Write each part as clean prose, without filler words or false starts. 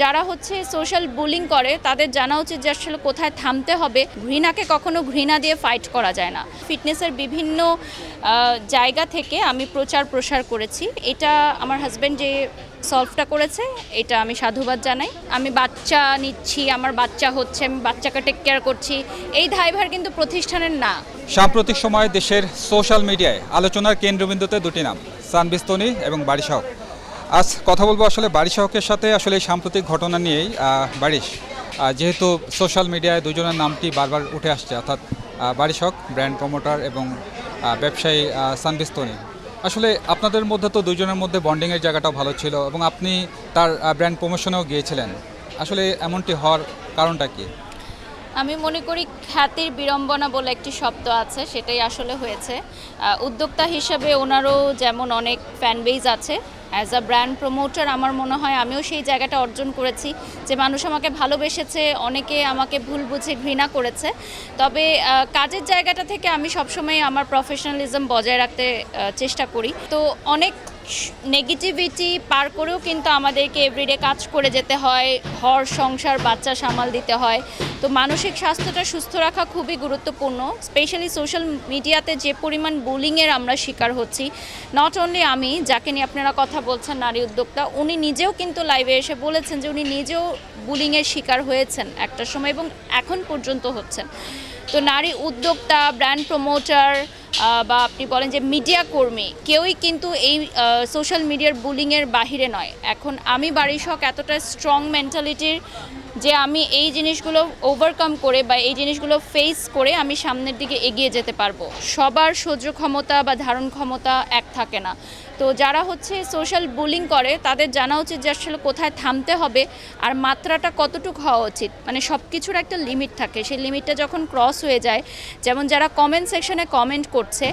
যারা social bullying করে তাদের জানা উচিত যে আসলে কোথায় থামতে হবে। ঘৃণাকে কখনো ঘৃণা দিয়ে ফাইট করা যায় না। ফিটনেসের বিভিন্ন জায়গা থেকে আমি প্রচার প্রসার করেছি। এটা আমার হাজব্যান্ড যে সলভটা করেছে, এটা আমি সাধুবাদ জানাই। আমি বাচ্চা নিচ্ছি, আমার বাচ্চা হচ্ছে, আমি বাচ্চাকে টেক কেয়ার করছি, এই দায়ভার কিন্তু প্রতিষ্ঠানের না। সাম্প্রতিক সময়ে দেশের সোশ্যাল মিডিয়ায় আলোচনার কেন্দ্রবিন্দুতে দুটি নাম, সানভিজ তনি এবং বারিশ হক। আজ কথা বলবো আসলে বারিশ হকের সাথে আসলে সাম্প্রতিক ঘটনা নিয়েই। বারিশ, যেহেতু সোশ্যাল মিডিয়ায় দুজনের নামটি বারবার উঠে আসছে, অর্থাৎ বারিশ হক ব্র্যান্ড প্রমোটার এবং ব্যবসায়ী সানভিজ তনি, আসলে আপনাদের মধ্যে তো দুজনের মধ্যে বন্ডিংয়ের জায়গাটাও ভালো ছিল এবং আপনি তার ব্র্যান্ড প্রমোশনেও গিয়েছিলেন। আসলে এমনটি হওয়ার কারণটা কি? আমি মনে করি খ্যাতির বিড়ম্বনা বলে একটি শব্দ আছে, সেটাই আসলে হয়েছে। উদ্যোক্তা হিসেবে ওনারও যেমন অনেক ফ্যান বেজ আছে, অ্যাজ আ ব্র্যান্ড প্রমোটার আমার মনে হয় আমিও সেই জায়গাটা অর্জন করেছি যে মানুষ আমাকে ভালোবেসেছে, অনেকে আমাকে ভুল বুঝে ঘৃণা করেছে। তবে কাজের জায়গাটা থেকে আমি সবসময় আমার প্রফেশনালিজম বজায় রাখতে চেষ্টা করি। তো অনেক নেগেটিভিটি পার করেও কিন্তু আমাদেরকে এভরিডে কাজ করে যেতে হয়, ঘর সংসার বাচ্চা সামাল দিতে হয়। তো মানসিক স্বাস্থ্যটা সুস্থ রাখা খুবই গুরুত্বপূর্ণ। স্পেশালি সোশ্যাল মিডিয়াতে যে পরিমাণ বুলিংয়ের আমরা শিকার হচ্ছি, নট অনলি আমি, যাকে নিয়ে আপনারা কথা বলছেন নারী উদ্যোক্তা, উনি নিজেও কিন্তু লাইভে এসে বলেছেন যে উনি নিজেও বুলিংয়ের শিকার হয়েছেন একটা সময় এবং এখন পর্যন্ত হচ্ছেন। তো নারী উদ্যোক্তা, ব্র্যান্ড প্রমোটার বা আপনি বলেন যে মিডিয়া কর্মী, কেউই কিন্তু এই সোশ্যাল মিডিয়ার বুলিংয়ের বাহিরে নয়। এখন আমি বারিশ হক এতটা স্ট্রং মেন্টালিটির যে আমি এই জিনিসগুলো ওভারকাম করে বা এই জিনিসগুলো ফেস করে আমি সামনের দিকে এগিয়ে যেতে পারবো। সবার সহ্য ক্ষমতা বা ধারণ ক্ষমতা এক থাকে না। তো যারা সোশ্যাল বুলিং করে তাদের জানা উচিত যে আসলে কোথায় থামতে হবে আর মাত্রাটা কতটুকু হওয়া উচিত। মানে সব কিছুর একটা লিমিট থাকে, সেই লিমিটটা যখন ক্রস হয়ে যায়, যেমন যারা কমেন্ট সেকশনে কমেন্ট করছে,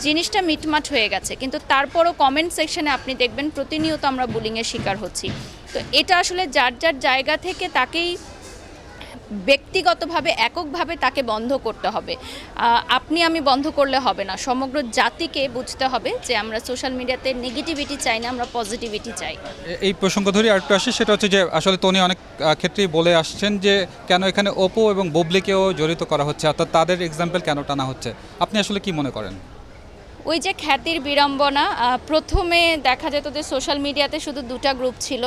জিনিসটা মিটমাট হয়ে গেছে, কিন্তু তারপরও কমেন্ট সেকশনে আপনি দেখবেন প্রতিনিয়ত আমরা বুলিংয়ের শিকার হচ্ছি। তো এটা আসলে যার যার জায়গা থেকে তাকেই ব্যক্তিগতভাবে এককভাবে তাকে বন্ধ করতে হবে। আপনি আমি বন্ধ করলে হবে না, সমগ্র জাতিকে বুঝতে হবে যে আমরা সোশ্যাল মিডিয়াতে নেগেটিভিটি চাই না, আমরা পজিটিভিটি চাই। এই প্রসঙ্গ ধরে আরেকটু আসি, সেটা হচ্ছে যে আসলে তনি অনেক ক্ষেত্রেই বলে আসছেন যে কেন এখানে অপু এবং বুবলিকেও জড়িত করা হচ্ছে, অর্থাৎ তাদের এক্সাম্পল কেন টানা হচ্ছে। আপনি আসলে কি মনে করেন? ওই যে খ্যাতির বিড়ম্বনা, প্রথমে দেখা যেত যে সোশ্যাল মিডিয়াতে শুধু দুটা গ্রুপ ছিল,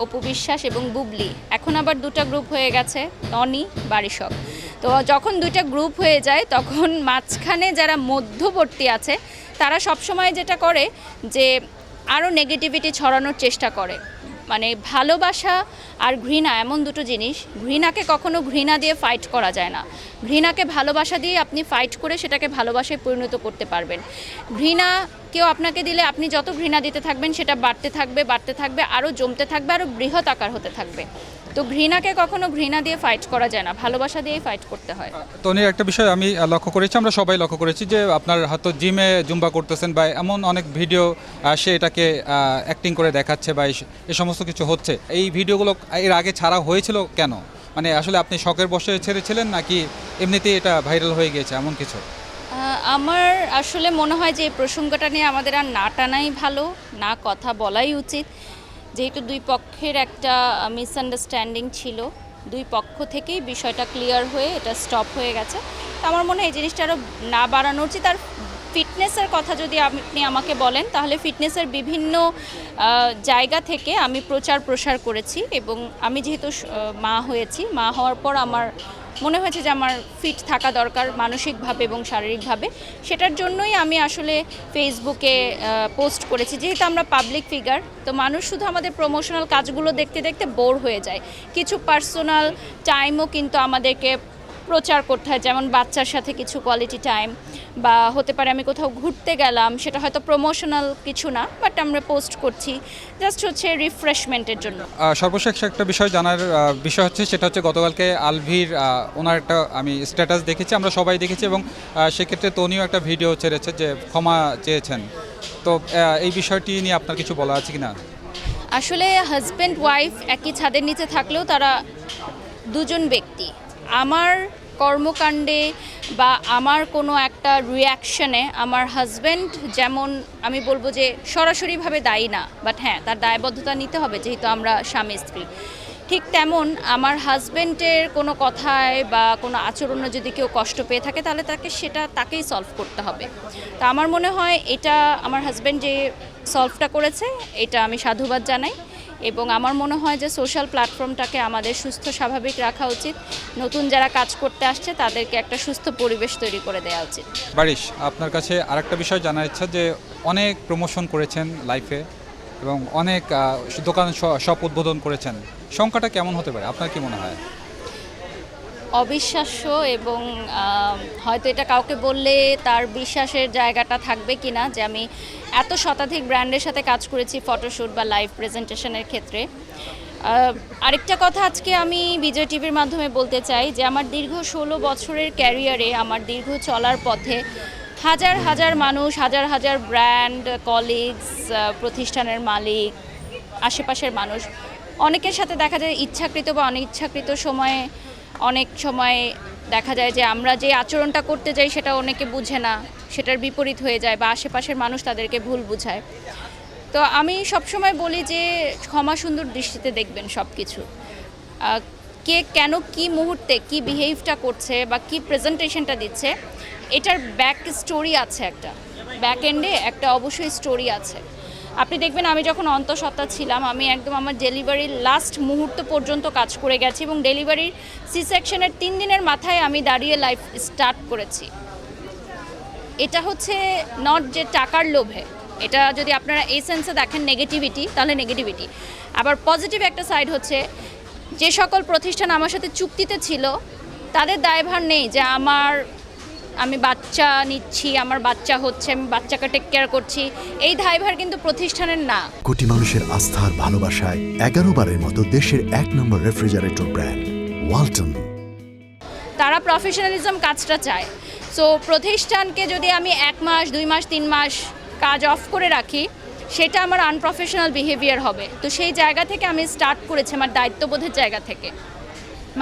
অপু বিশ্বাস এবং বুবলি। এখন আবার দুটা গ্রুপ হয়ে গেছে, টনি, বারিশ হক। তো যখন দুইটা গ্রুপ হয়ে যায় তখন মাঝখানে যারা মধ্যবর্তী আছে তারা সবসময় যেটা করে যে আরও নেগেটিভিটি ছড়ানোর চেষ্টা করে। মানে ভালোবাসা আর ঘৃণা এমন দুটো জিনিস, ঘৃণাকে কখনো ঘৃণা দিয়ে ফাইট করা যায় না। ঘৃণাকে ভালোবাসা দিয়ে আপনি ফাইট করে সেটাকে ভালোবাসায় পরিণত করতে পারবেন। ঘৃণা কেউ আপনাকে দিলে আপনি যত ঘৃণা দিতে থাকবেন সেটা বাড়তে থাকবে, আরও জমতে থাকবে, আরও বৃহৎ আকার হতে থাকবে। তো ঘৃণাকে কখনো ঘৃণা দিয়ে ফাইট করা যায় না, ভালোবাসা দিয়েই ফাইট করতে হয়। তনির একটা বিষয় আমি লক্ষ্য করেছি, আমরা সবাই লক্ষ্য করেছি যে আপনার হয়তো জিমে জুম্বা করতেছেন বা এমন অনেক ভিডিও সে এটাকে অ্যাক্টিং করে দেখাচ্ছে বা এই সমস্ত কিছু হচ্ছে। এই ভিডিওগুলো এর আগে ছাড়া হয়েছিল কেন? মানে আসলে আপনি শখের বশে ছেড়েছিলেন নাকি এমনিতেই এটা ভাইরাল হয়ে গিয়েছে এমন কিছু? আমার আসলে মনে হয় যে এই প্রসঙ্গটা নিয়ে আমাদের আর না টানাই ভালো, না কথা বলাই উচিত। যেহেতু দুই পক্ষের একটা মিসআন্ডারস্ট্যান্ডিং ছিল, দুই পক্ষ থেকেই বিষয়টা ক্লিয়ার হয়ে এটা স্টপ হয়ে গেছে। তো আমার মনে হয় এই জিনিসটা আরও না বাড়ানো উচিত। আর ফিটনেসের কথা যদি আপনি আমাকে বলেন, তাহলে ফিটনেসের বিভিন্ন জায়গা থেকে আমি প্রচার প্রসার করেছি এবং আমি যেহেতু মা হয়েছি, মা হওয়ার পর আমার মনে হয়েছে যে আমার ফিট থাকা দরকার মানসিকভাবে এবং শারীরিকভাবে। সেটার জন্যই আমি আসলে ফেসবুকে পোস্ট করেছি। যেহেতু আমরা পাবলিক ফিগার, তো মানুষ শুধু আমাদের প্রমোশনাল কাজগুলো দেখতে দেখতে বোর হয়ে যায়। কিছু পার্সোনাল টাইমও কিন্তু আমাদেরকে প্রচার করতে হয়, যেমন বাচ্চার সাথে কিছু কোয়ালিটি টাইম, বা হতে পারে আমি কোথাও ঘুরতে গেলাম, সেটা হয়তো প্রমোশনাল কিছু না, বাট আমরা পোস্ট করছি জাস্ট রিফ্রেশমেন্টের জন্য। সর্বশেষ একটা বিষয় জানার বিষয় হচ্ছে, সেটা হচ্ছে গতকালকে আলভির ওনার একটা আমি স্ট্যাটাস দেখেছি, আমরা সবাই দেখেছি, এবং সেক্ষেত্রে তনিও একটা ভিডিও ছেড়েছে যে ক্ষমা চেয়েছেন। তো এই বিষয়টি নিয়ে আপনার কিছু বলা আছে কি না? আসলে হাজব্যান্ড ওয়াইফ একই ছাদের নিচে থাকলেও তারা দুজন ব্যক্তি। আমার কর্মকাণ্ডে বা আমার কোনো একটা রিয়াকশনে আমার হাজব্যান্ড যেমন আমি বলবো যে সরাসরিভাবে দায়ী না, বাট হ্যাঁ তার দায়বদ্ধতা নিতে হবে যেহেতু আমরা স্বামী স্ত্রী। ঠিক তেমন আমার হাজবেন্ডের কোনো কথায় বা কোনো আচরণে যদি কেউ কষ্ট পেয়ে থাকে তাহলে তাকেই সলভ করতে হবে। তো আমার মনে হয় এটা আমার হাজবেন্ড যে সলভটা করেছে এটা আমি সাধুবাদ জানাই, এবং আমার মনে হয় যে সোশ্যাল প্ল্যাটফর্মটাকে আমাদের সুস্থ স্বাভাবিক রাখা উচিত। নতুন যারা কাজ করতে আসছে তাদেরকে একটা সুস্থ পরিবেশ তৈরি করে দেওয়া উচিত। বারিশ, আপনার কাছে আরেকটা বিষয় জানার ইচ্ছা যে অনেক প্রমোশন করেছেন লাইফে এবং অনেক দোকান শপ উদ্বোধন করেছেন, সংখ্যাটা কেমন হতে পারে আপনার কি মনে হয়? অবিশ্বাস্য, এবং হয়তো এটা কাউকে বললে তার বিশ্বাসের জায়গাটা থাকবে কি না যে আমি এত শতাধিক ব্র্যান্ডের সাথে কাজ করেছি ফটোশ্যুট বা লাইভ প্রেজেন্টেশনের ক্ষেত্রে। আরেকটা কথা আজকে আমি বিজয় টিভির মাধ্যমে বলতে চাই যে আমার দীর্ঘ 16 বছরের ক্যারিয়ারে, আমার দীর্ঘ চলার পথে হাজার হাজার মানুষ, হাজার হাজার ব্র্যান্ড, কলিগস, প্রতিষ্ঠানের মালিক, আশেপাশের মানুষ, অনেকের সাথে দেখা যায় ইচ্ছাকৃত বা অনিচ্ছাকৃত সময়ে অনেক সময় দেখা যায় যে আমরা যে আচরণটা করতে যাই সেটা অনেকে বুঝে না, সেটার বিপরীত হয়ে যায় বা আশেপাশের মানুষ তাদেরকে ভুল বুঝায়। তো আমি সবসময় বলি যে ক্ষমা সুন্দর দৃষ্টিতে দেখবেন সব কিছু। কে কেন কি মুহূর্তে কি বিহেভটা করছে বা কি প্রেজেন্টেশনটা দিচ্ছে, এটার ব্যাক স্টোরি আছে, একটা ব্যাক এন্ডে একটা অবশ্যই স্টোরি আছে। আপনি দেখবেন আমি যখন অন্তঃসত্ত্বা ছিলাম আমি একদম আমার ডেলিভারির লাস্ট মুহূর্ত পর্যন্ত কাজ করে গেছি, এবং ডেলিভারির সি সেকশনের 3 দিনের মাথায় আমি দাঁড়িয়ে লাইফ স্টার্ট করেছি। এটা হচ্ছে নট যে টাকার লোভে, এটা যদি আপনারা এই সেন্সে দেখেন নেগেটিভিটি তাহলে নেগেটিভিটি। আবার পজিটিভ একটা সাইড হচ্ছে যে সকল প্রতিষ্ঠান আমার সাথে চুক্তিতে ছিল তাদের দায়ভার নেই যে আমি বাচ্চা নিচ্ছি, আমার বাচ্চা হচ্ছে, আমি বাচ্চাকে টেক কেয়ার করছি, এই দায়ভার কিন্তু প্রতিষ্ঠানের না। কোটি মানুষের আস্থার ভালোবাসায় 11 বারের মতো দেশের 1 নম্বর রেফ্রিজারেটর ব্র্যান্ড ওয়ালটন। তারা প্রফেশনালিজম কাজটা চায়। সো প্রতিষ্ঠানকে যদি আমি 1 মাস 2 মাস 3 মাস কাজ অফ করে রাখি সেটা আমার আনপ্রফেশনাল বিহেভিয়ার হবে। তো সেই জায়গা থেকে আমি স্টার্ট করেছি, আমার দায়িত্ববোধের জায়গা থেকে।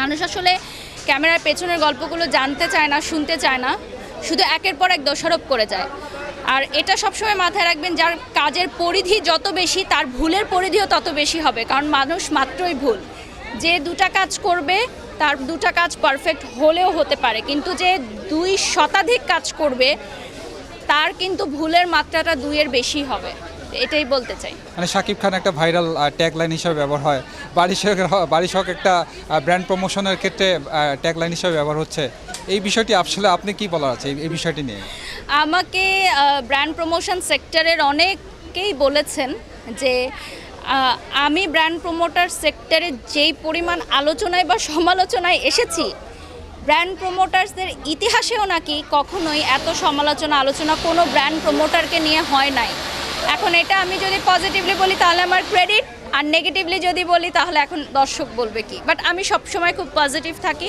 মানুষ আসলে ক্যামেরার পেছনের গল্পগুলো জানতে চায় না, শুনতে চায় না, শুধু একের পর এক দোষারোপ করে যায়। আর এটা সবসময় মাথায় রাখবেন, যার কাজের পরিধি যত বেশি তার ভুলের পরিধিও তত বেশি হবে, কারণ মানুষ মাত্রই ভুল। যে 2টা কাজ করবে তার 2টা কাজ পারফেক্ট হলেও হতে পারে, কিন্তু যে 2 শতাধিক কাজ করবে তার কিন্তু ভুলের মাত্রাটা 2-এর বেশি হবে। এটাই বলতে চাই। মানে শাকিব খান একটা ভাইরাল ট্যাগলাইন হিসেবে ব্যবহার হয়, বারিশ হক একটা ব্র্যান্ড প্রমোশনের ক্ষেত্রে ট্যাগলাইন হিসেবে ব্যবহার হচ্ছে, এই বিষয়টি আসলে আপনি কি বলার আছে এই বিষয়টি নিয়ে? আমাকে ব্র্যান্ড প্রমোশন সেক্টরের অনেকেই বলেছেন যে আমি ব্র্যান্ড প্রমোটার সেক্টরে যেই পরিমাণ আলোচনায় বা সমালোচনায় এসেছি, ব্র্যান্ড প্রমোটার্সদের ইতিহাসেও নাকি কখনোই এত আলোচনা কোনো ব্র্যান্ড প্রমোটারকে নিয়ে হয় নাই। এখন এটা আমি যদি পজিটিভলি বলি তাহলে আমার ক্রেডিট, আর নেগেটিভলি যদি বলি তাহলে এখন দর্শক বলবে কি। বাট আমি সবসময় খুব পজিটিভ থাকি।